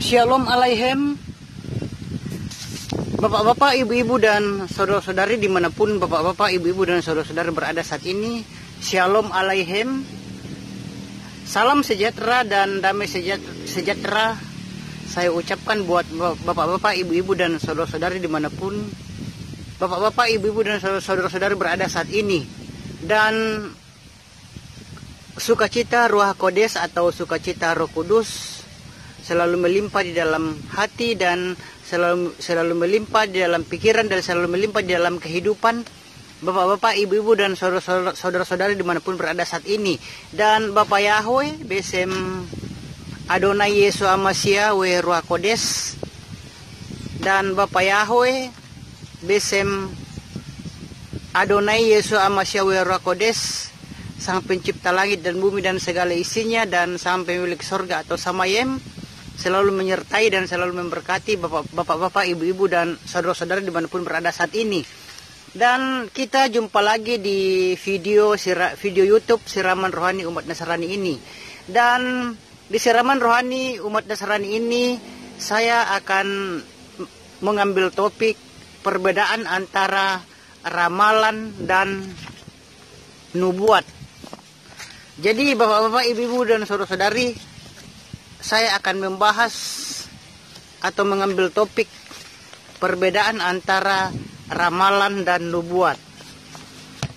Shalom Aleichem, Bapak-bapak, ibu-ibu dan saudara-saudari dimanapun bapak-bapak, ibu-ibu dan saudara-saudari berada saat ini. Shalom Aleichem, salam sejahtera dan damai sejahtera saya ucapkan buat bapak-bapak, ibu-ibu dan saudara-saudari dimanapun bapak-bapak, ibu-ibu dan saudara-saudari berada saat ini. Dan sukacita Ruach Kodes atau sukacita Roh Kudus selalu melimpah di dalam hati dan selalu melimpah di dalam pikiran dan selalu melimpah di dalam kehidupan bapak-bapak, ibu-ibu dan saudara-saudari dimanapun berada saat ini. Dan Bapak Yahweh besem Adonai Yesus Amasia we Ruach Kodes, dan Bapak Yahweh besem Adonai Yesus Amasia we Ruach Kodes, Sang Pencipta langit dan bumi dan segala isinya, dan Sang Pemilik sorga atau Samayem, selalu menyertai dan selalu memberkati bapak-bapak, ibu-ibu dan saudara-saudara dimanapun berada saat ini. Dan kita jumpa lagi di video YouTube Siraman Rohani Umat Nasrani ini. Dan di Siraman Rohani Umat Nasrani ini saya akan mengambil topik perbedaan antara ramalan dan nubuat. Jadi bapak-bapak, ibu-ibu dan saudara-saudari, saya akan membahas atau mengambil topik perbedaan antara ramalan dan nubuat.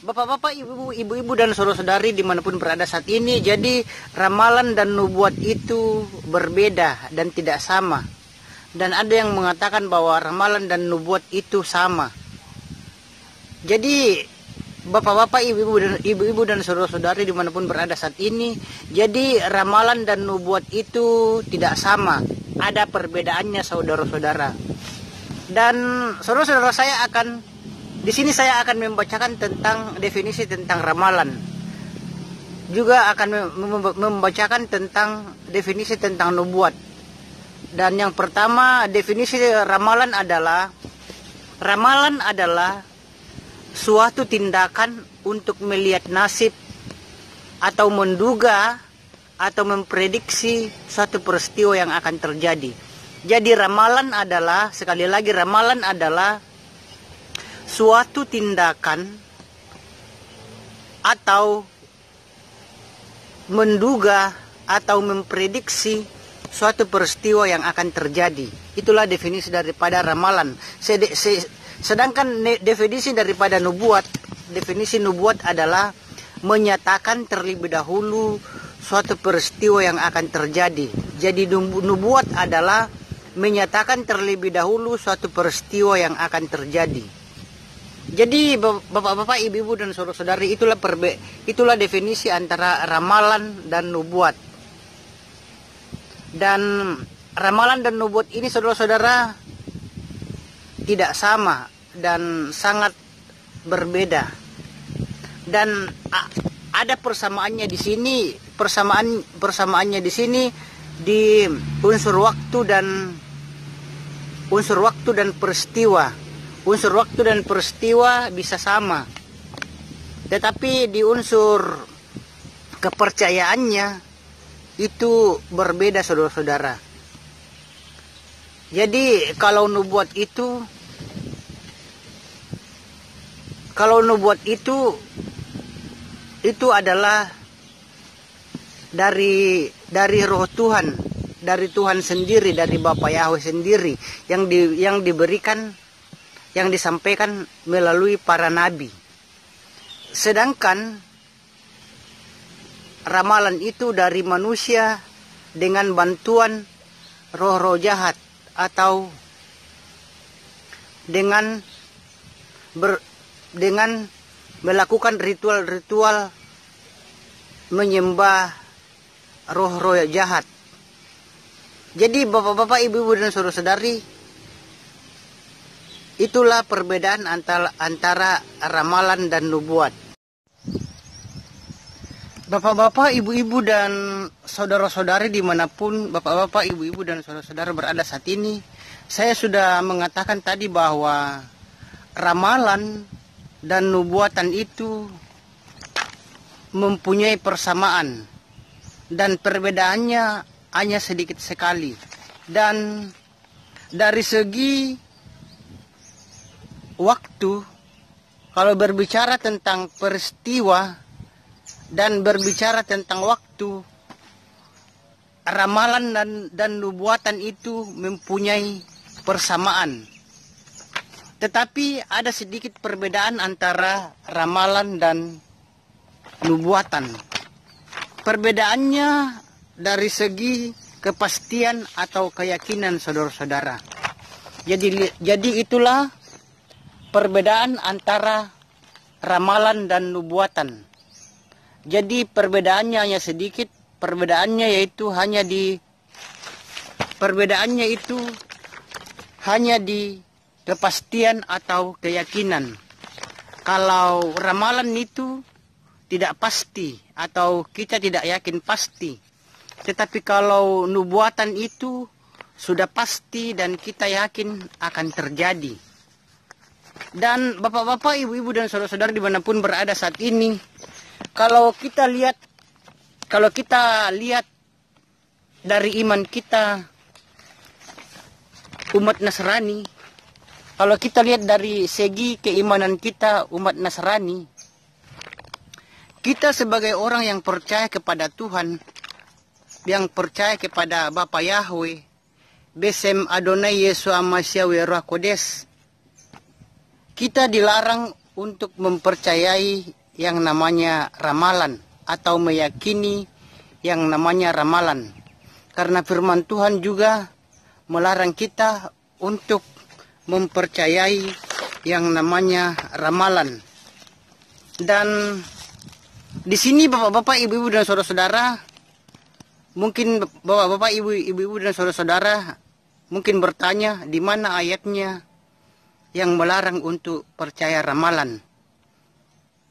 Bapak-bapak, ibu-ibu dan saudara-saudari dimanapun berada saat ini, jadi ramalan dan nubuat itu berbeda dan tidak sama. Dan ada yang mengatakan bahwa ramalan dan nubuat itu sama. Jadi bapak-bapak, ibu-ibu dan saudara-saudari dimanapun berada saat ini, jadi ramalan dan nubuat itu tidak sama. Ada perbedaannya, saudara-saudara. Dan saudara-saudara, di sini saya akan membacakan tentang definisi tentang ramalan. Juga akan membacakan tentang definisi tentang nubuat. Dan yang pertama, definisi ramalan adalah suatu tindakan untuk melihat nasib atau menduga atau memprediksi suatu peristiwa yang akan terjadi. Jadi ramalan adalah, sekali lagi, ramalan adalah suatu tindakan atau menduga atau memprediksi suatu peristiwa yang akan terjadi. Itulah definisi daripada ramalan. Sedangkan definisi daripada nubuat, definisi nubuat adalah menyatakan terlebih dahulu suatu peristiwa yang akan terjadi. Jadi nubuat adalah menyatakan terlebih dahulu suatu peristiwa yang akan terjadi. Jadi bapak-bapak, ibu-ibu dan saudara-saudari, itulah definisi antara ramalan dan nubuat. Dan ramalan dan nubuat ini, saudara-saudara, tidak sama dan sangat berbeda. Dan ada persamaannya di sini, persamaannya di sini di unsur waktu dan peristiwa. Unsur waktu dan peristiwa bisa sama, tetapi di unsur kepercayaannya itu berbeda, saudara-saudara. Jadi kalau nubuat itu adalah dari Roh Tuhan, dari Tuhan sendiri, dari Bapa Yahweh sendiri yang diberikan, yang disampaikan melalui para nabi. Sedangkan ramalan itu dari manusia dengan bantuan roh-roh jahat atau dengan melakukan ritual-ritual menyembah roh-roh jahat. Jadi bapak-bapak, ibu-ibu dan saudara-saudari, itulah perbedaan antara ramalan dan nubuat. Bapak-bapak, ibu-ibu dan saudara-saudari dimanapun bapak-bapak, ibu-ibu dan saudara-saudara berada saat ini, saya sudah mengatakan tadi bahwa ramalan dan nubuatan itu mempunyai persamaan dan perbedaannya hanya sedikit sekali. Dan dari segi waktu, kalau berbicara tentang peristiwa dan berbicara tentang waktu, ramalan dan nubuatan itu mempunyai persamaan. Tetapi ada sedikit perbedaan antara ramalan dan nubuatan. Perbedaannya dari segi kepastian atau keyakinan, saudara-saudara. Jadi itulah perbedaan antara ramalan dan nubuatan. Jadi perbedaannya hanya sedikit. Perbedaannya hanya di kepastian atau keyakinan. Kalau ramalan itu tidak pasti atau kita tidak yakin pasti. Tetapi kalau nubuatan itu sudah pasti dan kita yakin akan terjadi. Dan bapak-bapak, ibu-ibu dan saudara-saudara dimanapun berada saat ini, kalau kita lihat dari iman kita umat Nasrani, kalau kita lihat dari segi keimanan kita umat Nasrani, kita sebagai orang yang percaya kepada Tuhan, yang percaya kepada Bapa Yahweh, Besem Adonai Yesus Amasyawe Roh Kodes, kita dilarang untuk mempercayai yang namanya ramalan atau meyakini yang namanya ramalan. Karena firman Tuhan juga melarang kita untuk mempercayai yang namanya ramalan. Dan di sini bapak-bapak, ibu-ibu dan saudara-saudara, mungkin bapak-bapak, ibu-ibu dan saudara-saudara mungkin bertanya, di mana ayatnya yang melarang untuk percaya ramalan?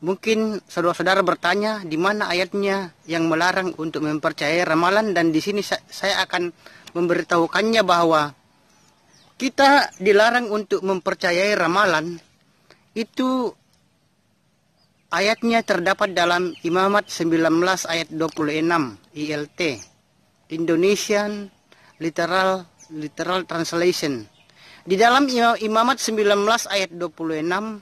Mungkin saudara-saudara bertanya, di mana ayatnya yang melarang untuk mempercayai ramalan? Dan di sini saya akan memberitahukannya bahwa kita dilarang untuk mempercayai ramalan. Itu ayatnya terdapat dalam Imamat 19 ayat 26 ILT, Indonesian Literal Translation. Di dalam Imamat 19 ayat 26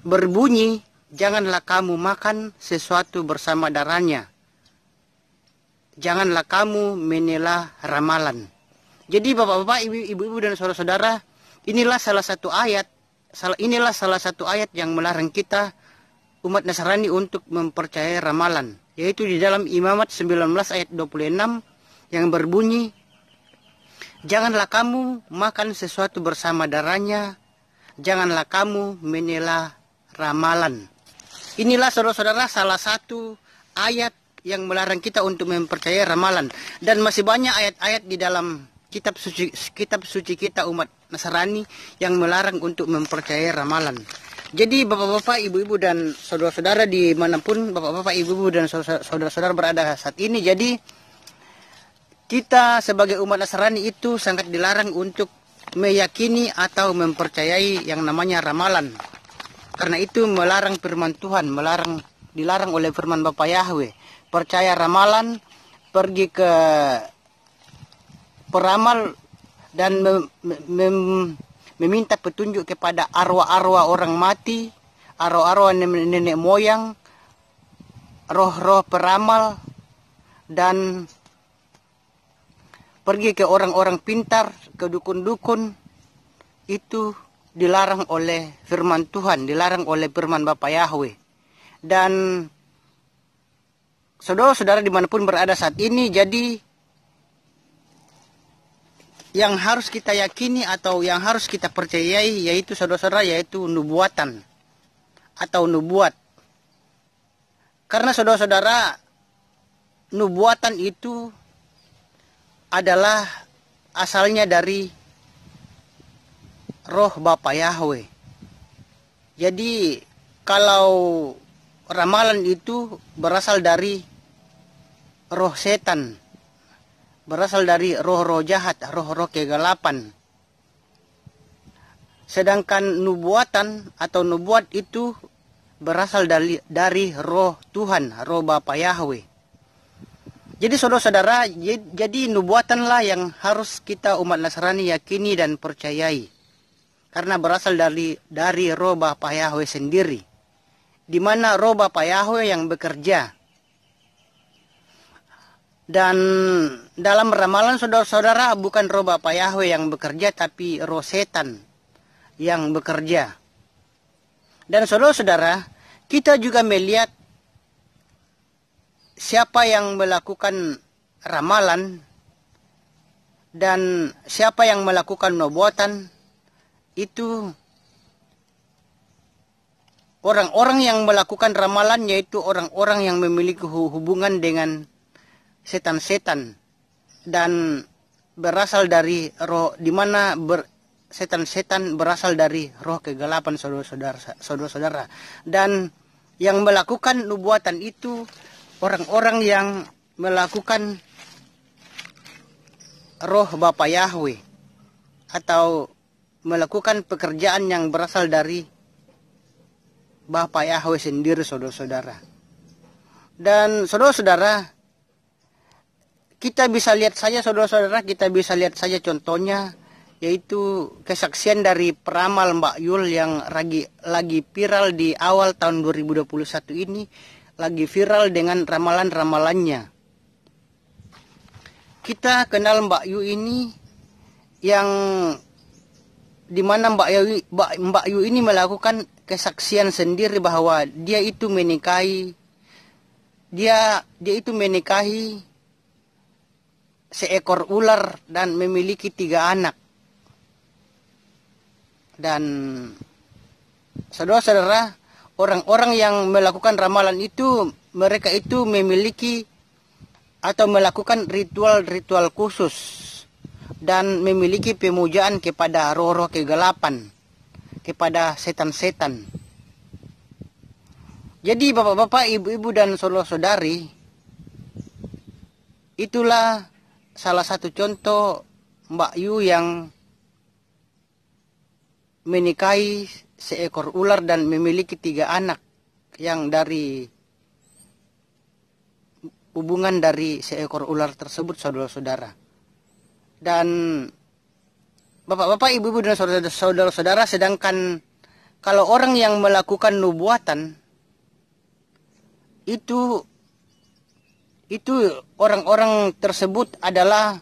berbunyi, janganlah kamu makan sesuatu bersama darahnya. Janganlah kamu menela ramalan. Jadi bapak-bapak, ibu-ibu dan saudara-saudara, inilah salah satu ayat yang melarang kita umat Nasrani untuk mempercayai ramalan, yaitu di dalam Imamat 19 ayat 26 yang berbunyi, janganlah kamu makan sesuatu bersama darahnya, janganlah kamu menela ramalan. Inilah saudara-saudara salah satu ayat yang melarang kita untuk mempercayai ramalan. Dan masih banyak ayat-ayat di dalam kitab suci kita umat Nasrani yang melarang untuk mempercayai ramalan. Jadi bapak-bapak, ibu-ibu dan saudara-saudara dimanapun bapak-bapak, ibu-ibu dan saudara-saudara berada saat ini, jadi kita sebagai umat Nasrani itu sangat dilarang untuk meyakini atau mempercayai yang namanya ramalan. Karena itu melarang firman Tuhan, dilarang oleh firman Bapa Yahweh. Percaya ramalan, pergi ke peramal dan meminta petunjuk kepada arwah-arwah orang mati, arwah-arwah nenek moyang, roh-roh peramal, dan pergi ke orang-orang pintar, ke dukun-dukun. Itu dilarang oleh firman Tuhan, dilarang oleh firman Bapa Yahweh. Dan saudara-saudara dimanapun berada saat ini, jadi yang harus kita yakini atau yang harus kita percayai yaitu saudara-saudara, yaitu nubuatan atau nubuat. Karena saudara-saudara, nubuatan itu adalah asalnya dari roh Bapa Yahweh. Jadi kalau ramalan itu berasal dari roh setan, berasal dari roh-roh jahat, roh-roh kegelapan. Sedangkan nubuatan atau nubuat itu berasal dari roh Tuhan, roh Bapa Yahweh. Jadi saudara-saudara, jadi nubuatanlah yang harus kita umat Nasrani yakini dan percayai. Karena berasal dari roh Bapa Yahweh sendiri. Di mana roh Bapa Yahweh yang bekerja. Dan dalam ramalan saudara-saudara, bukan roh Bapa Yahweh yang bekerja, tapi roh setan yang bekerja. Dan saudara-saudara, kita juga melihat siapa yang melakukan ramalan dan siapa yang melakukan nubuatan, itu orang-orang yang melakukan ramalan, yaitu orang-orang yang memiliki hubungan dengan setan-setan dan berasal dari roh, di mana setan-setan berasal dari roh kegelapan, saudara-saudara. Dan yang melakukan nubuatan itu orang-orang yang melakukan roh Bapa Yahweh atau melakukan pekerjaan yang berasal dari Bapa Yahweh sendiri, saudara-saudara. Dan saudara-saudara, kita bisa lihat saja, saudara-saudara, kita bisa lihat saja contohnya, yaitu kesaksian dari peramal Mbak Yul yang lagi viral di awal tahun 2021 ini, lagi viral dengan ramalan-ramalannya. Kita kenal Mbak Yu ini, yang dimana Mbak Yu ini melakukan kesaksian sendiri bahwa dia itu menikahi seekor ular dan memiliki 3 anak. Dan saudara-saudara, orang-orang yang melakukan ramalan itu, mereka itu memiliki atau melakukan ritual-ritual khusus dan memiliki pemujaan kepada roh-roh kegelapan, kepada setan-setan. Jadi bapak-bapak, ibu-ibu dan saudara-saudari, itulah salah satu contoh Mbak Yu yang menikahi seekor ular dan memiliki 3 anak yang dari hubungan dari seekor ular tersebut, saudara-saudara. Dan bapak-bapak, ibu-ibu dan saudara-saudara, sedangkan kalau orang yang melakukan nubuatan itu orang-orang tersebut adalah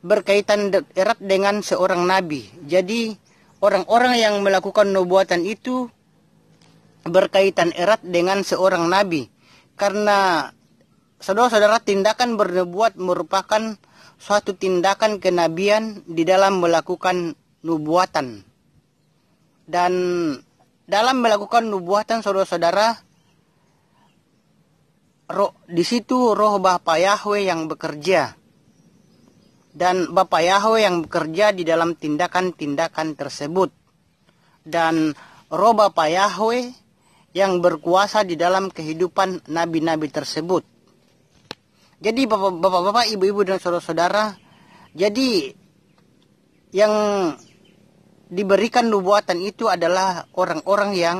berkaitan erat dengan seorang nabi. Jadi orang-orang yang melakukan nubuatan itu berkaitan erat dengan seorang nabi. Karena saudara-saudara, tindakan bernubuat merupakan suatu tindakan kenabian di dalam melakukan nubuatan. Dan dalam melakukan nubuatan, saudara-saudara, di situ roh Bapa Yahweh yang bekerja. Dan Bapa Yahweh yang bekerja di dalam tindakan-tindakan tersebut. Dan roh Bapa Yahweh yang berkuasa di dalam kehidupan nabi-nabi tersebut. Jadi bapak-bapak, ibu-ibu dan saudara-saudara, jadi yang diberikan nubuatan itu adalah orang-orang yang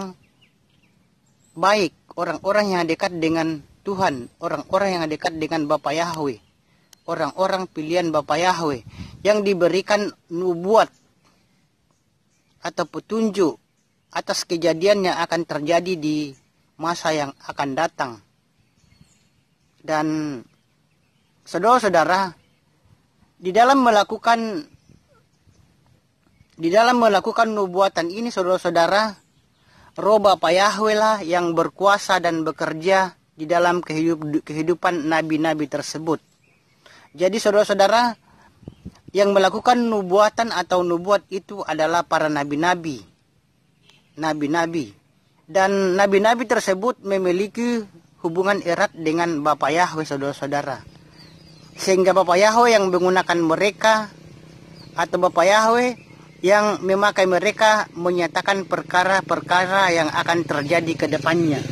baik, orang-orang yang dekat dengan Tuhan, orang-orang yang dekat dengan Bapa Yahweh, orang-orang pilihan Bapa Yahweh yang diberikan nubuat atau petunjuk atas kejadian yang akan terjadi di masa yang akan datang. Dan saudara-saudara, di dalam melakukan nubuatan ini, saudara-saudara, roh Bapa Yahweh lah yang berkuasa dan bekerja di dalam kehidupan nabi-nabi tersebut. Jadi saudara-saudara, yang melakukan nubuatan atau nubuat itu adalah para nabi-nabi. Dan nabi-nabi tersebut memiliki hubungan erat dengan Bapa Yahweh, saudara-saudara. Sehingga Bapa Yahweh yang menggunakan mereka, atau Bapa Yahweh yang memakai mereka menyatakan perkara-perkara yang akan terjadi ke depannya.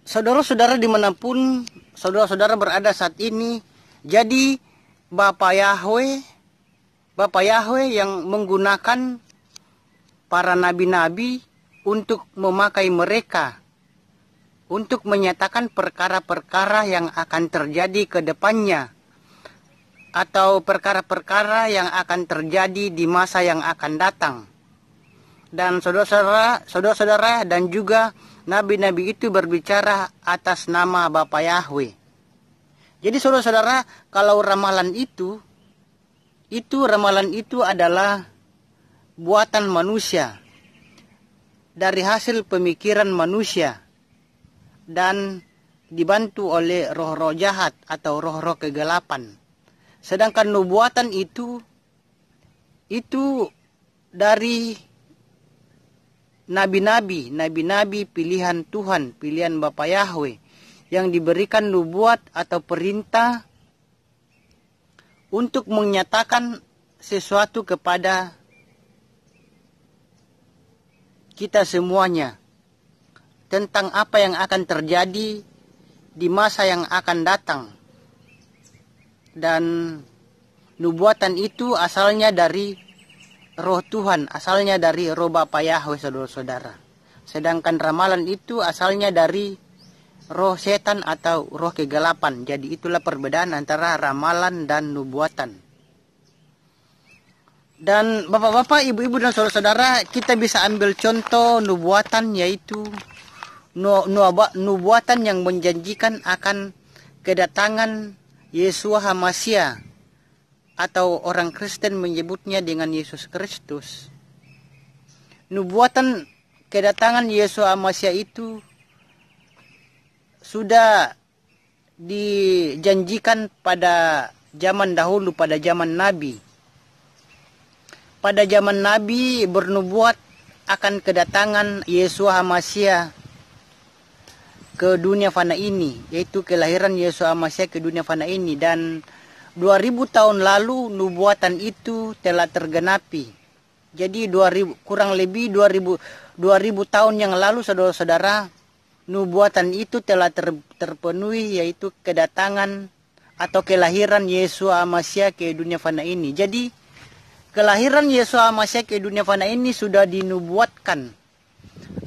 Saudara-saudara, dimanapun saudara-saudara berada saat ini, jadi Bapa Yahweh yang menggunakan para nabi-nabi untuk memakai mereka untuk menyatakan perkara-perkara yang akan terjadi ke depannya, atau perkara-perkara yang akan terjadi di masa yang akan datang. Dan saudara-saudara dan juga nabi-nabi itu berbicara atas nama Bapa Yahweh. Jadi saudara-saudara, kalau ramalan itu adalah buatan manusia, dari hasil pemikiran manusia, dan dibantu oleh roh-roh jahat atau roh-roh kegelapan. Sedangkan nubuatan itu dari nabi-nabi pilihan Tuhan, pilihan Bapa Yahweh, yang diberikan nubuat atau perintah untuk menyatakan sesuatu kepada kita semuanya tentang apa yang akan terjadi di masa yang akan datang. Dan nubuatan itu asalnya dari roh Tuhan, asalnya dari roh Bapa Yahweh, saudara-saudara. Sedangkan ramalan itu asalnya dari roh setan atau roh kegelapan. Jadi itulah perbedaan antara ramalan dan nubuatan. Dan bapak-bapak, ibu-ibu dan saudara-saudara, kita bisa ambil contoh nubuatan, yaitu nubuatan yang menjanjikan akan kedatangan Yeshua HaMashiach, atau orang Kristen menyebutnya dengan Yesus Kristus. Nubuatan kedatangan Yeshua HaMashiach itu sudah dijanjikan pada zaman dahulu, pada zaman Nabi. Pada zaman Nabi bernubuat akan kedatangan Yeshua HaMashiach ke dunia fana ini, yaitu kelahiran Yeshua HaMashiach ke dunia fana ini. Dan 2000 tahun lalu nubuatan itu telah tergenapi. Jadi kurang lebih 2000 tahun yang lalu, saudara-saudara, nubuatan itu telah terpenuhi, yaitu kedatangan atau kelahiran Yeshua HaMashiach ke dunia fana ini. Jadi kelahiran Yeshua HaMashiach ke dunia fana ini sudah dinubuatkan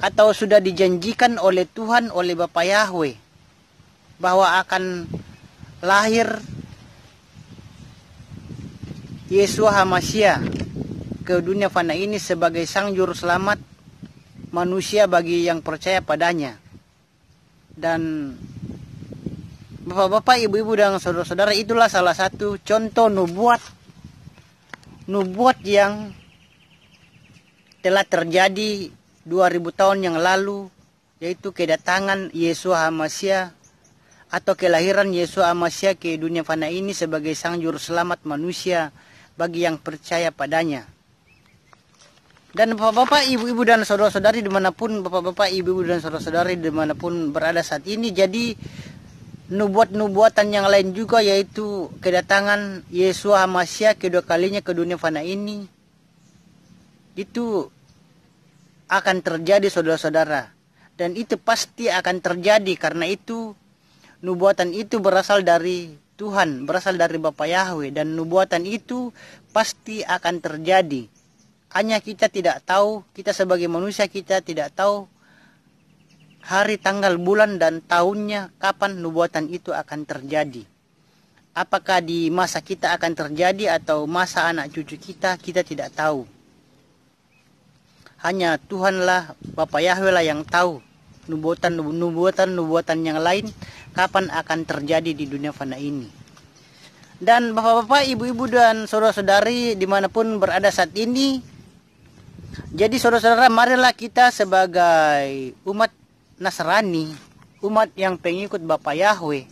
atau sudah dijanjikan oleh Tuhan, oleh Bapa Yahweh, bahwa akan lahir Yeshua HaMashiach ke dunia fana ini sebagai sang juru selamat manusia bagi yang percaya padanya. Dan bapak-bapak, ibu-ibu dan saudara-saudara, itulah salah satu contoh nubuat yang telah terjadi 2000 tahun yang lalu, yaitu kedatangan Yeshua HaMashiach atau kelahiran Yeshua HaMashiach ke dunia fana ini sebagai sang juru selamat manusia bagi yang percaya padanya. Dan bapak-bapak, ibu-ibu dan saudara-saudari dimanapun berada saat ini, jadi nubuatan yang lain juga, yaitu kedatangan Yeshua HaMashiach kedua kalinya ke dunia fana ini, itu akan terjadi, saudara-saudara. Dan itu pasti akan terjadi, karena itu nubuatan itu berasal dari Tuhan, berasal dari Bapa Yahweh, dan nubuatan itu pasti akan terjadi. Hanya kita tidak tahu, kita sebagai manusia kita tidak tahu hari, tanggal, bulan, dan tahunnya kapan nubuatan itu akan terjadi. Apakah di masa kita akan terjadi atau masa anak cucu kita tidak tahu. Hanya Tuhanlah, Bapa Yahweh lah yang tahu nubuatan yang lain kapan akan terjadi di dunia fana ini. Dan bapak-bapak, ibu-ibu dan saudara-saudari dimanapun berada saat ini, jadi saudara-saudara, marilah kita sebagai umat Nasrani, umat yang pengikut Bapa Yahweh,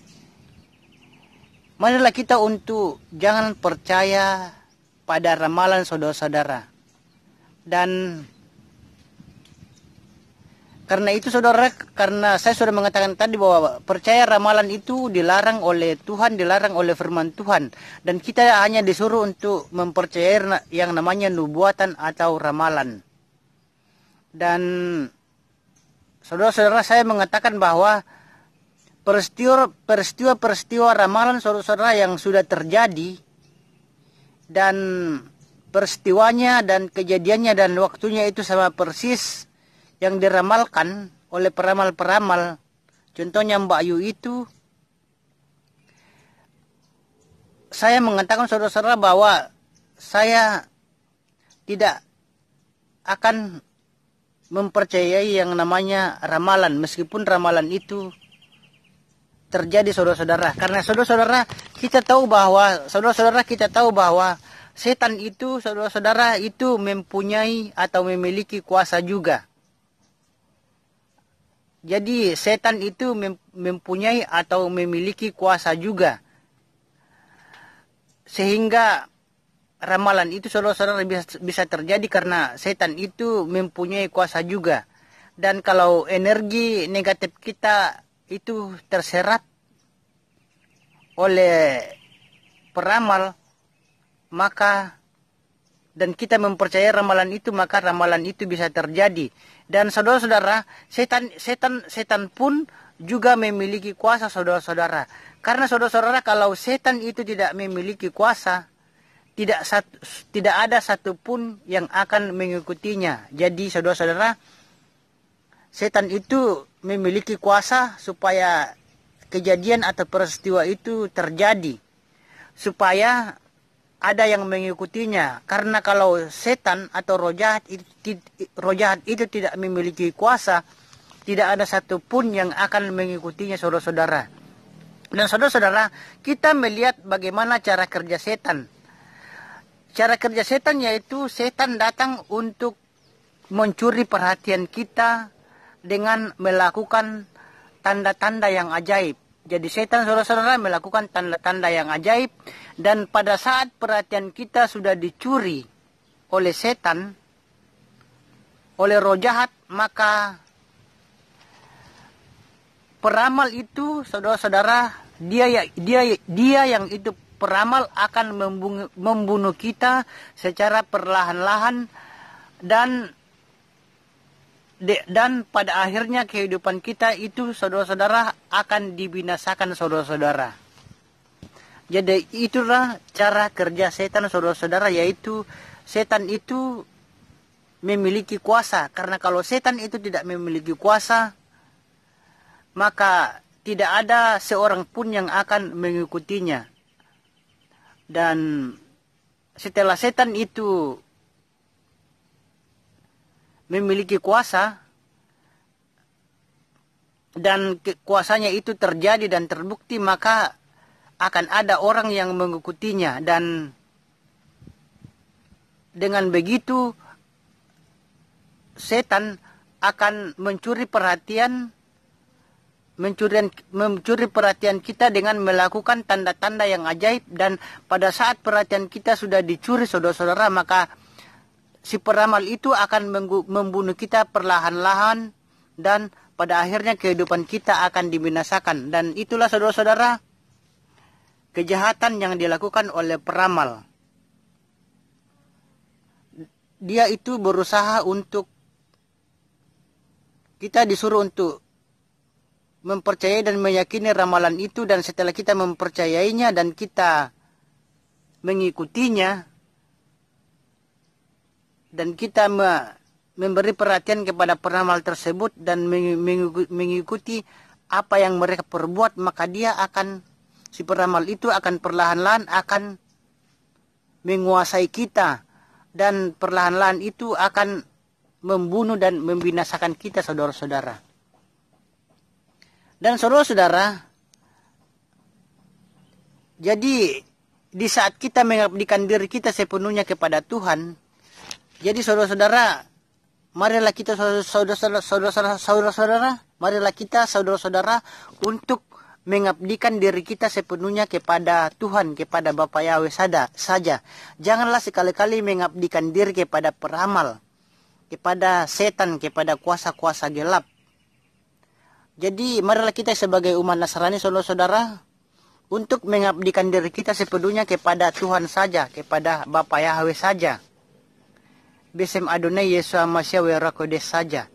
marilah kita untuk jangan percaya pada ramalan saudara-saudara. Dan karena itu saudara, karena saya sudah mengatakan tadi bahwa percaya ramalan itu dilarang oleh Tuhan, dilarang oleh firman Tuhan. Dan kita hanya disuruh untuk mempercayai yang namanya nubuatan atau ramalan. Dan saudara-saudara, saya mengatakan bahwa peristiwa ramalan saudara-saudara yang sudah terjadi, dan peristiwanya dan kejadiannya dan waktunya itu sama persis yang diramalkan oleh peramal-peramal Contohnya Mbak Yu itu, saya mengatakan saudara-saudara bahwa saya tidak akan mempercayai yang namanya ramalan, meskipun ramalan itu terjadi saudara-saudara. Karena saudara-saudara kita tahu bahwa setan itu saudara-saudara itu mempunyai atau memiliki kuasa juga. Jadi setan itu mempunyai atau memiliki kuasa juga. Sehingga ramalan itu saudara-saudara bisa terjadi karena setan itu mempunyai kuasa juga. Dan kalau energi negatif kita itu terserat oleh peramal, maka dan kita mempercayai ramalan itu, maka ramalan itu bisa terjadi. Dan saudara-saudara, setan pun juga memiliki kuasa saudara-saudara. Karena saudara-saudara, kalau setan itu tidak memiliki kuasa, tidak ada satupun yang akan mengikutinya. Jadi saudara-saudara, setan itu memiliki kuasa supaya kejadian atau peristiwa itu terjadi, supaya ada yang mengikutinya. Karena kalau setan atau roh jahat itu tidak memiliki kuasa, tidak ada satupun yang akan mengikutinya saudara-saudara. Dan saudara-saudara, kita melihat bagaimana cara kerja setan. Cara kerja setan yaitu setan datang untuk mencuri perhatian kita dengan melakukan tanda-tanda yang ajaib. Jadi setan saudara-saudara melakukan tanda-tanda yang ajaib, dan pada saat perhatian kita sudah dicuri oleh setan, oleh roh jahat, maka peramal itu saudara-saudara, dia yang itu peramal akan membunuh kita secara perlahan-lahan, dan pada akhirnya kehidupan kita itu saudara-saudara akan dibinasakan saudara-saudara. Jadi itulah cara kerja setan saudara-saudara, yaitu setan itu memiliki kuasa. Karena kalau setan itu tidak memiliki kuasa, maka tidak ada seorang pun yang akan mengikutinya. Dan setelah setan itu memiliki kuasa, dan kuasanya itu terjadi dan terbukti, maka akan ada orang yang mengikutinya. Dan dengan begitu setan akan mencuri perhatian kita dengan melakukan tanda-tanda yang ajaib. Dan pada saat perhatian kita sudah dicuri saudara-saudara, maka si peramal itu akan membunuh kita perlahan-lahan, dan pada akhirnya kehidupan kita akan dibinasakan. Dan itulah saudara-saudara kejahatan yang dilakukan oleh peramal. Dia itu berusaha untuk, kita disuruh untuk mempercayai dan meyakini ramalan itu, dan setelah kita mempercayainya dan kita mengikutinya, dan kita memberi perhatian kepada peramal tersebut dan mengikuti apa yang mereka perbuat, maka si peramal itu akan perlahan-lahan akan menguasai kita, dan perlahan-lahan itu akan membunuh dan membinasakan kita saudara-saudara. Dan saudara-saudara, jadi di saat kita mengabdikan diri kita sepenuhnya kepada Tuhan, jadi saudara-saudara, marilah kita saudara-saudara untuk mengabdikan diri kita sepenuhnya kepada Tuhan, kepada Bapa Yahweh saja. Janganlah sekali-kali mengabdikan diri kepada peramal, kepada setan, kepada kuasa-kuasa gelap. Jadi marilah kita sebagai umat Nasrani saudara-saudara untuk mengabdikan diri kita sepenuhnya kepada Tuhan saja, kepada Bapa Yahweh saja. Besem Adonai Yesus Masya Werakodes saja.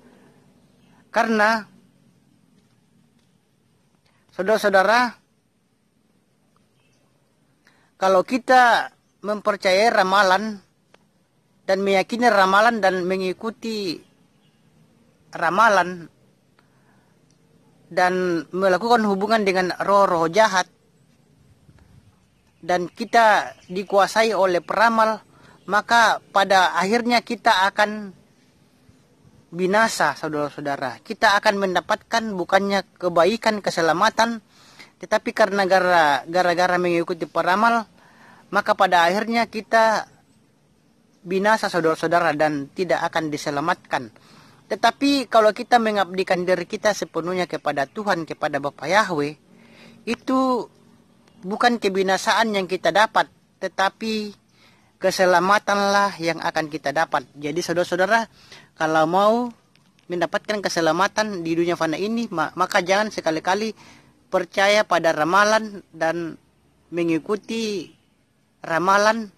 Karena saudara-saudara, kalau kita mempercayai ramalan dan meyakini ramalan dan mengikuti ramalan, dan melakukan hubungan dengan roh-roh jahat, dan kita dikuasai oleh peramal, maka pada akhirnya kita akan binasa, saudara-saudara. Kita akan mendapatkan bukannya kebaikan, keselamatan, tetapi karena gara-gara mengikuti peramal, maka pada akhirnya kita binasa, saudara-saudara, dan tidak akan diselamatkan. Tetapi kalau kita mengabdikan diri kita sepenuhnya kepada Tuhan, kepada Bapa Yahweh, itu bukan kebinasaan yang kita dapat, tetapi keselamatanlah yang akan kita dapat. Jadi saudara-saudara, kalau mau mendapatkan keselamatan di dunia fana ini, maka jangan sekali-kali percaya pada ramalan dan mengikuti ramalan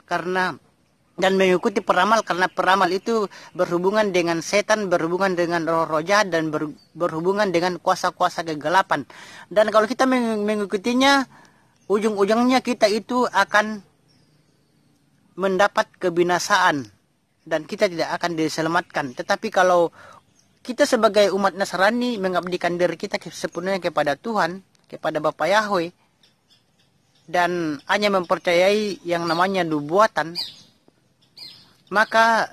dan mengikuti peramal, karena peramal itu berhubungan dengan setan, berhubungan dengan roh-roh jahat, dan berhubungan dengan kuasa-kuasa kegelapan. Dan kalau kita mengikutinya, ujung-ujungnya kita itu akan mendapat kebinasaan dan kita tidak akan diselamatkan. Tetapi kalau kita sebagai umat Nasrani mengabdikan diri kita sepenuhnya kepada Tuhan, kepada Bapa Yahweh, dan hanya mempercayai yang namanya nubuatan, maka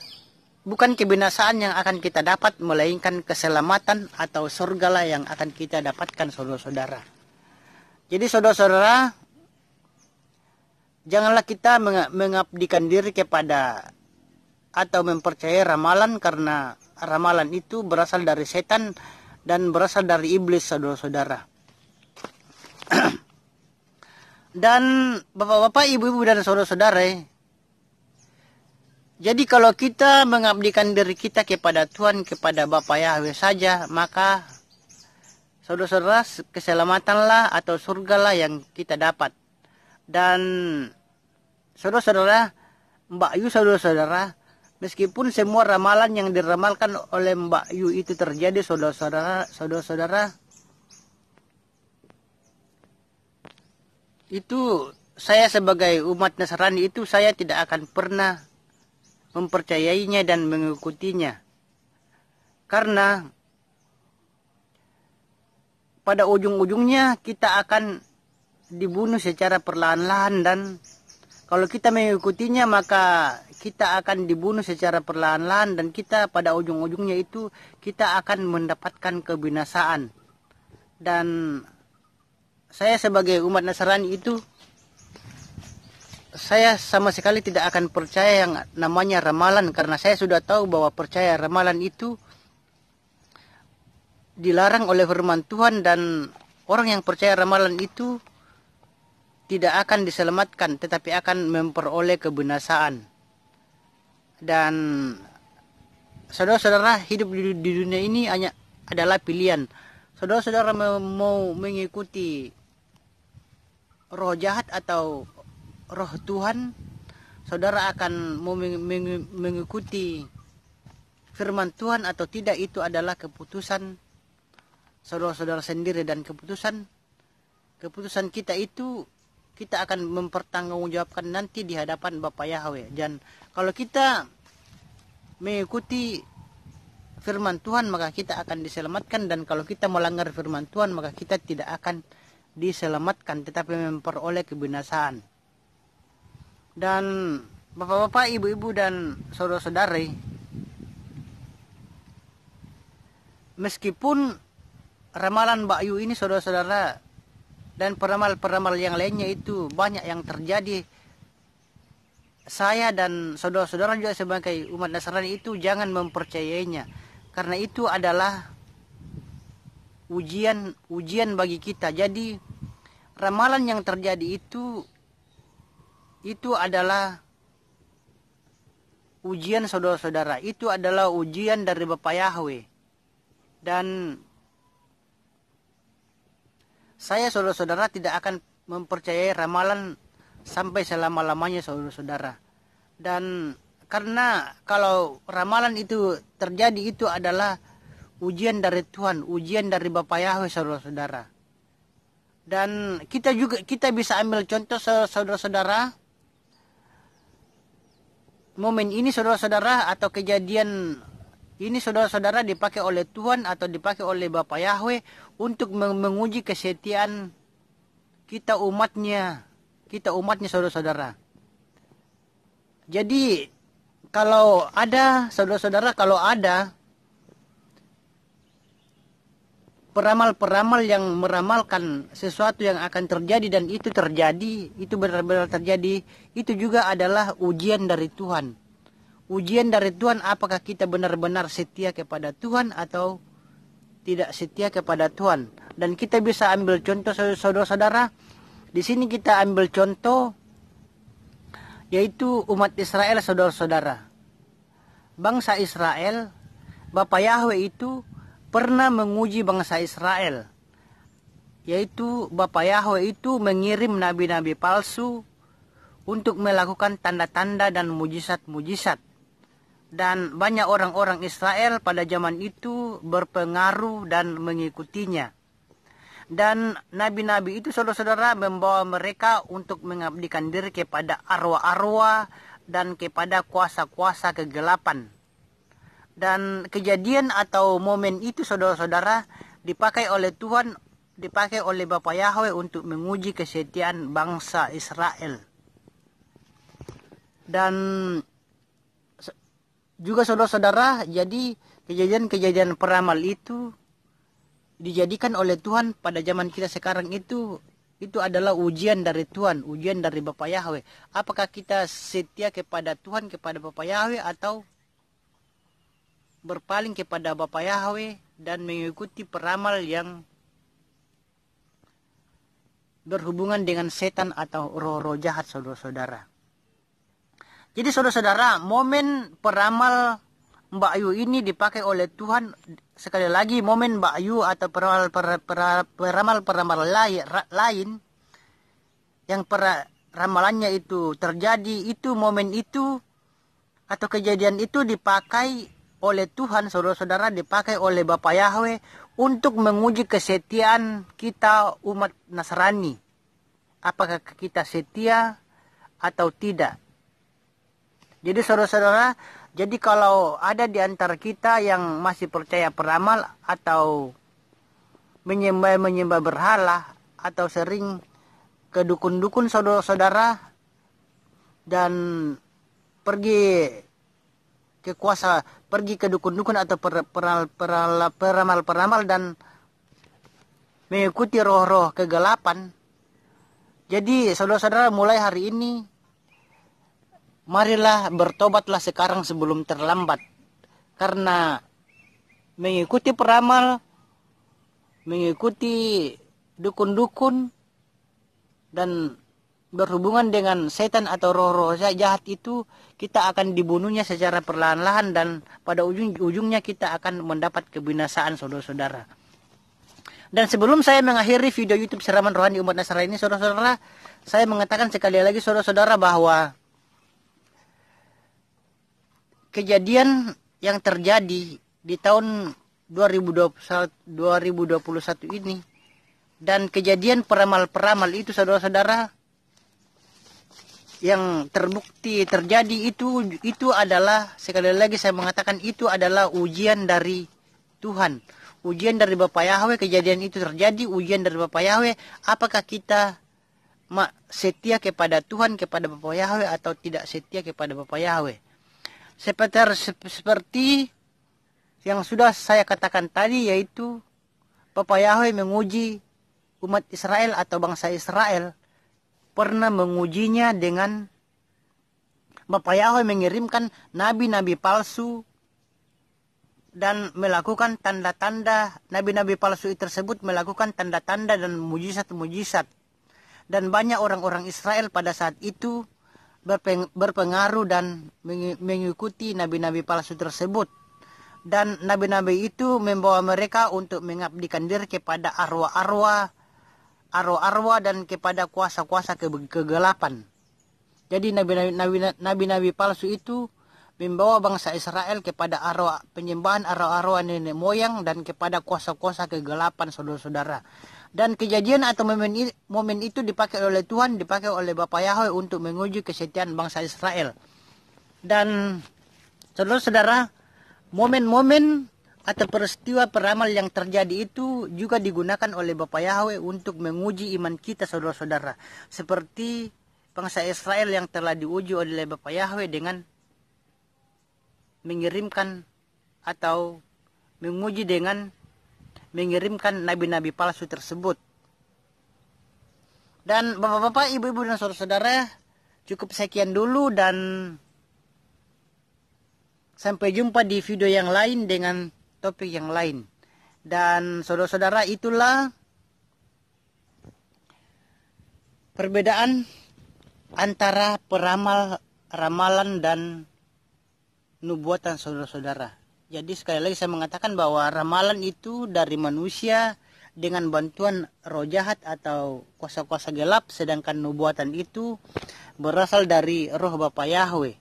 bukan kebinasaan yang akan kita dapat, melainkan keselamatan atau surgalah yang akan kita dapatkan, saudara-saudara. Jadi saudara-saudara, janganlah kita mengabdikan diri kepada atau mempercayai ramalan, karena ramalan itu berasal dari setan dan berasal dari iblis, saudara-saudara. Dan bapak-bapak, ibu-ibu, dan saudara-saudara, jadi kalau kita mengabdikan diri kita kepada Tuhan, kepada Bapa Yahweh saja, maka saudara-saudara, keselamatanlah atau surgalah yang kita dapat. Dan saudara-saudara, Mbak Yu, saudara-saudara, meskipun semua ramalan yang diramalkan oleh Mbak Yu itu terjadi, saudara-saudara, itu saya sebagai umat Nasrani itu saya tidak akan pernah mempercayainya dan mengikutinya. Karena pada ujung-ujungnya kita akan dibunuh secara perlahan-lahan, dan kalau kita mengikutinya maka kita akan dibunuh secara perlahan-lahan, dan kita pada ujung-ujungnya itu kita akan mendapatkan kebinasaan. Dan saya sebagai umat Nasrani itu, saya sama sekali tidak akan percaya yang namanya ramalan, karena saya sudah tahu bahwa percaya ramalan itu dilarang oleh firman Tuhan, dan orang yang percaya ramalan itu tidak akan diselamatkan, tetapi akan memperoleh kebinasaan. Dan saudara-saudara, hidup di dunia ini hanya adalah pilihan. Saudara-saudara mau mengikuti roh jahat atau roh Tuhan, saudara akan mau mengikuti firman Tuhan atau tidak, itu adalah keputusan saudara-saudara sendiri. Dan keputusan kita itu kita akan mempertanggungjawabkan nanti di hadapan Bapa Yahweh. Dan kalau kita mengikuti firman Tuhan, maka kita akan diselamatkan, dan kalau kita melanggar firman Tuhan, maka kita tidak akan diselamatkan, tetapi memperoleh kebinasaan. Dan bapak-bapak, ibu-ibu, dan saudara-saudara, meskipun ramalan Mbak Yu ini, saudara-saudara, dan peramal-peramal yang lainnya itu banyak yang terjadi, saya dan saudara-saudara juga sebagai umat Nasrani itu jangan mempercayainya, karena itu adalah ujian bagi kita. Jadi ramalan yang terjadi itu adalah ujian, saudara-saudara. Itu adalah ujian dari Bapa Yahweh. Dan saya, saudara-saudara, tidak akan mempercayai ramalan sampai selama-lamanya, saudara-saudara. Dan karena kalau ramalan itu terjadi, itu adalah ujian dari Tuhan, ujian dari Bapa Yahweh, saudara-saudara. Dan kita bisa ambil contoh, saudara-saudara, momen ini, saudara-saudara, atau kejadian Ini saudara-saudara dipakai oleh Tuhan atau dipakai oleh Bapa Yahweh untuk menguji kesetiaan kita umatnya. Kita umatnya saudara-saudara. Jadi kalau ada saudara-saudara, kalau ada peramal-peramal yang meramalkan sesuatu yang akan terjadi dan itu terjadi, itu benar-benar terjadi, itu juga adalah ujian dari Tuhan. Ujian dari Tuhan, apakah kita benar-benar setia kepada Tuhan atau tidak setia kepada Tuhan. Dan kita bisa ambil contoh saudara-saudara. Di sini kita ambil contoh yaitu umat Israel saudara-saudara. Bangsa Israel, Bapa Yahweh itu pernah menguji bangsa Israel. Yaitu Bapa Yahweh itu mengirim nabi-nabi palsu untuk melakukan tanda-tanda dan mujizat-mujizat. Dan banyak orang-orang Israel pada zaman itu berpengaruh dan mengikutinya. Dan nabi-nabi itu saudara-saudara membawa mereka untuk mengabdikan diri kepada arwah-arwah dan kepada kuasa-kuasa kegelapan. Dan kejadian atau momen itu saudara-saudara dipakai oleh Tuhan, dipakai oleh Bapa Yahweh untuk menguji kesetiaan bangsa Israel. Dan juga saudara-saudara, jadi kejadian-kejadian peramal itu dijadikan oleh Tuhan pada zaman kita sekarang itu adalah ujian dari Tuhan, ujian dari Bapa Yahweh. Apakah kita setia kepada Tuhan, kepada Bapa Yahweh, atau berpaling kepada Bapa Yahweh dan mengikuti peramal yang berhubungan dengan setan atau roh-roh jahat saudara-saudara. Jadi saudara-saudara, momen peramal Mbak Ayu ini dipakai oleh Tuhan. Sekali lagi, momen Mbak Ayu atau peramal-peramal lain yang ramalannya itu terjadi, itu momen itu atau kejadian itu dipakai oleh Tuhan saudara-saudara, dipakai oleh Bapa Yahweh untuk menguji kesetiaan kita umat Nasrani. Apakah kita setia atau tidak? Jadi saudara-saudara, jadi kalau ada di antara kita yang masih percaya peramal atau menyembah berhala atau sering ke dukun-dukun saudara-saudara dan pergi ke dukun-dukun atau peramal-peramal dan mengikuti roh-roh kegelapan. Jadi saudara-saudara, mulai hari ini marilah bertobatlah sekarang sebelum terlambat. Karena mengikuti peramal, mengikuti dukun-dukun, dan berhubungan dengan setan atau roh-roh jahat itu, kita akan dibunuhnya secara perlahan-lahan dan pada ujungnya kita akan mendapat kebinasaan saudara-saudara. Dan sebelum saya mengakhiri video YouTube Siraman Rohani Umat Nasrani ini saudara-saudara, saya mengatakan sekali lagi saudara-saudara bahwa kejadian yang terjadi di tahun 2021 ini dan kejadian peramal-peramal itu saudara-saudara yang terbukti terjadi itu adalah, sekali lagi saya mengatakan, itu adalah ujian dari Tuhan, ujian dari Bapa Yahweh. Kejadian itu terjadi, ujian dari Bapa Yahweh. Apakah kita setia kepada Tuhan, kepada Bapa Yahweh, atau tidak setia kepada Bapa Yahweh? Seperti yang sudah saya katakan tadi, yaitu Bapa Yahweh menguji umat Israel atau bangsa Israel, pernah mengujinya dengan Bapa Yahweh mengirimkan nabi-nabi palsu dan melakukan tanda-tanda. Nabi-nabi palsu tersebut melakukan tanda-tanda dan mujizat-mujizat. Dan banyak orang-orang Israel pada saat itu berpengaruh dan mengikuti nabi-nabi palsu tersebut. Dan nabi-nabi itu membawa mereka untuk mengabdikan diri kepada arwah-arwah dan kepada kuasa-kuasa kegelapan. Jadi nabi-nabi palsu itu membawa bangsa Israel kepada penyembahan arwah-arwah nenek moyang dan kepada kuasa-kuasa kegelapan saudara-saudara. Dan kejadian atau momen itu dipakai oleh Tuhan, dipakai oleh Bapa Yahweh untuk menguji kesetiaan bangsa Israel. Dan saudara-saudara, momen-momen atau peristiwa peramal yang terjadi itu juga digunakan oleh Bapa Yahweh untuk menguji iman kita, saudara-saudara. Seperti bangsa Israel yang telah diuji oleh Bapa Yahweh dengan mengirimkan atau menguji dengan mengirimkan nabi-nabi palsu tersebut. Dan bapak-bapak, ibu-ibu dan saudara-saudara, cukup sekian dulu dan sampai jumpa di video yang lain dengan topik yang lain. Dan saudara-saudara, itulah perbedaan antara ramalan dan nubuatan, saudara-saudara. Jadi sekali lagi saya mengatakan bahwa ramalan itu dari manusia dengan bantuan roh jahat atau kuasa-kuasa gelap, sedangkan nubuatan itu berasal dari roh Bapa Yahweh.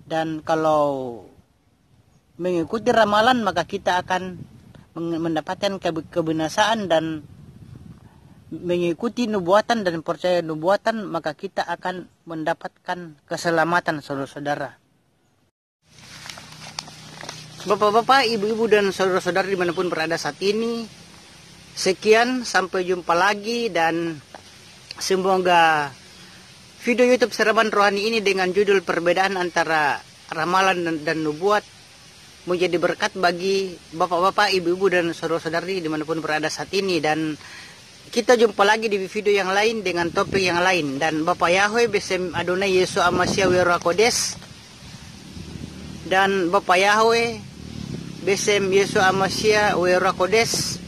Dan kalau mengikuti ramalan, maka kita akan mendapatkan kebinasaan, dan mengikuti nubuatan dan percaya nubuatan, maka kita akan mendapatkan keselamatan, saudara-saudara. Bapak-bapak, ibu-ibu dan saudara-saudara dimanapun berada saat ini, sekian, sampai jumpa lagi, dan semoga video YouTube Siraman Rohani ini dengan judul perbedaan antara ramalan dan nubuat menjadi berkat bagi bapak-bapak, ibu-ibu dan saudara-saudari dimanapun berada saat ini. Dan kita jumpa lagi di video yang lain dengan topik yang lain. Dan Bapa Yahweh besem Adonai Yesus Amasya Wera Kodes, dan Bapa Yahweh besem Yesus Amasya Wera Kodes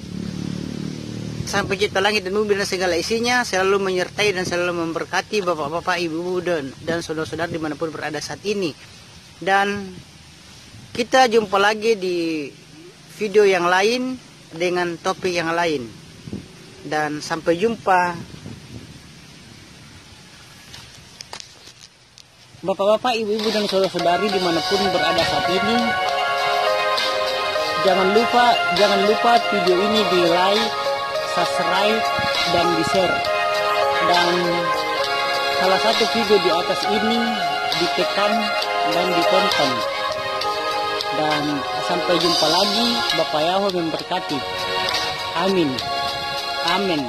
sampai cipta langit dan bumi dan segala isinya, selalu menyertai dan selalu memberkati bapak-bapak, ibu-ibu dan saudara-saudara dimanapun berada saat ini. Dan kita jumpa lagi di video yang lain dengan topik yang lain. Dan sampai jumpa. Bapak-bapak, ibu-ibu dan saudara-saudari dimanapun berada saat ini, jangan lupa video ini di like, subscribe, dan di share. Dan salah satu video di atas ini ditekan dan ditonton. Dan sampai jumpa lagi. Bapa Yahweh memberkati. Amin. Amin.